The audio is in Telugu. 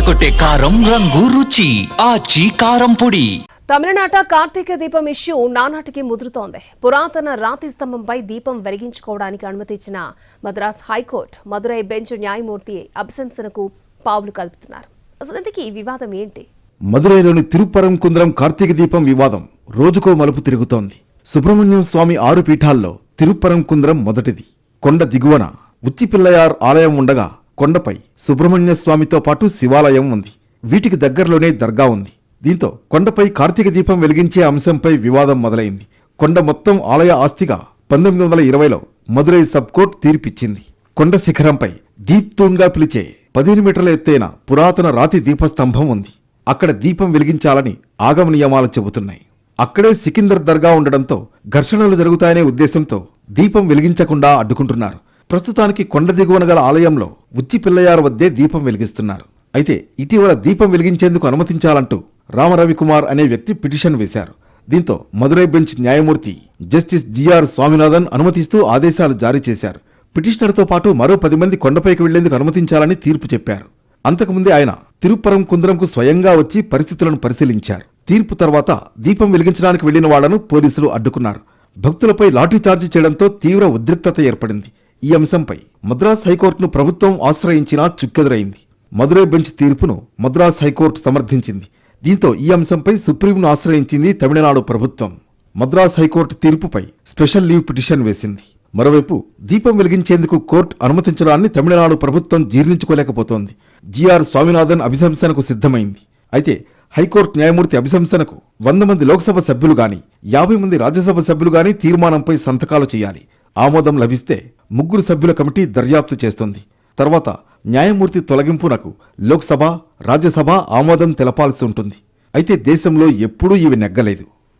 అదరగొట్టే కారం రంగు రుచి ఆచి కారం పొడి. తమిళనాట కార్తీక దీపం ఇష్యూ నానాటికి ముదురుతోంది. పురాతన రాతి స్తంభంపై దీపం వెలిగించుకోవడానికి అనుమతి ఇచ్చిన మద్రాస్ హైకోర్టు మదురై బెంచ్ న్యాయమూర్తి అభిశంసనకు పావులు కలుపుతున్నారు. అసలు ఇంతకీ ఈ వివాదం ఏంటి? మదురైలోని తిరుపరంకుంద్రం కార్తీక దీపం వివాదం రోజుకో మలుపు తిరుగుతోంది. సుబ్రహ్మణ్యం స్వామి 6 పీఠాల్లో తిరుపరంకుంద్రం మొదటిది. కొండ దిగువన ఉచ్చిపిల్లయార్ ఆలయం ఉండగా కొండపై సుబ్రహ్మణ్య స్వామితో పాటు శివాలయం ఉంది. వీటికి దగ్గరలోనే దర్గా ఉంది. దీంతో కొండపై కార్తీక దీపం వెలిగించే అంశంపై వివాదం మొదలైంది. కొండ మొత్తం ఆలయ ఆస్తిగా 1920లో మదురై సబ్కోర్టు తీర్పిచ్చింది. కొండ శిఖరంపై దీప్తూన్గా పిలిచే 15 మీటర్ల ఎత్తైన పురాతన రాతి దీపస్తంభం ఉంది. అక్కడ దీపం వెలిగించాలని ఆగమ నియమాలు చెబుతున్నాయి. అక్కడే సికిందర్ దర్గా ఉండడంతో ఘర్షణలు జరుగుతాయనే ఉద్దేశంతో దీపం వెలిగించకుండా అడ్డుకుంటున్నారు. ప్రస్తుతానికి కొండ దిగువన గల ఆలయంలో ఉచ్చి పిల్లయార్ వద్దే దీపం వెలిగిస్తున్నారు. అయితే ఇటీవల దీపం వెలిగించేందుకు అనుమతించాలంటూ రామరవికుమార్ అనే వ్యక్తి పిటిషన్ వేశారు. దీంతో మదురై బెంచ్ న్యాయమూర్తి జస్టిస్ జిఆర్ స్వామినాథన్ అనుమతిస్తూ ఆదేశాలు జారీ చేశారు. పిటిషనర్తో పాటు మరో 10 మంది కొండపైకి వెళ్లేందుకు అనుమతించాలని తీర్పు చెప్పారు. అంతకుముందే ఆయన తిరుపరంకుంద్రంకు స్వయంగా వచ్చి పరిస్థితులను పరిశీలించారు. తీర్పు తర్వాత దీపం వెలిగించడానికి వెళ్లిన వాళ్లను పోలీసులు అడ్డుకున్నారు. భక్తులపై లాఠీచార్జి చేయడంతో తీవ్ర ఉద్రిక్తత ఏర్పడింది. ఈ అంశంపై మద్రాస్ హైకోర్టును ప్రభుత్వం ఆశ్రయించినా చుక్కెదురైంది. మదురై బెంచ్ తీర్పును మద్రాస్ హైకోర్టు సమర్థించింది. దీంతో ఈ అంశంపై సుప్రీంను ఆశ్రయించింది తమిళనాడు ప్రభుత్వం. మద్రాస్ హైకోర్టు తీర్పుపై స్పెషల్ లీవ్ పిటిషన్ వేసింది. మరోవైపు దీపం వెలిగించేందుకు కోర్టు అనుమతించడాన్ని తమిళనాడు ప్రభుత్వం జీర్ణించుకోలేకపోతోంది. జిఆర్ స్వామినాథన్ అభిశంసనకు సిద్ధమైంది. అయితే హైకోర్టు న్యాయమూర్తి అభిశంసనకు 100 మంది లోక్సభ సభ్యులు గాని 50 మంది రాజ్యసభ సభ్యులు గాని తీర్మానంపై సంతకాలు చేయాలి. ఆమోదం లభిస్తే 3 సభ్యుల కమిటీ దర్యాప్తు చేస్తుంది. తర్వాత న్యాయమూర్తి తొలగింపునకు లోక్సభ, రాజ్యసభ ఆమోదం తెలపాల్సి ఉంటుంది. అయితే దేశంలో ఎప్పుడూ ఇవి నెగ్గలేదు.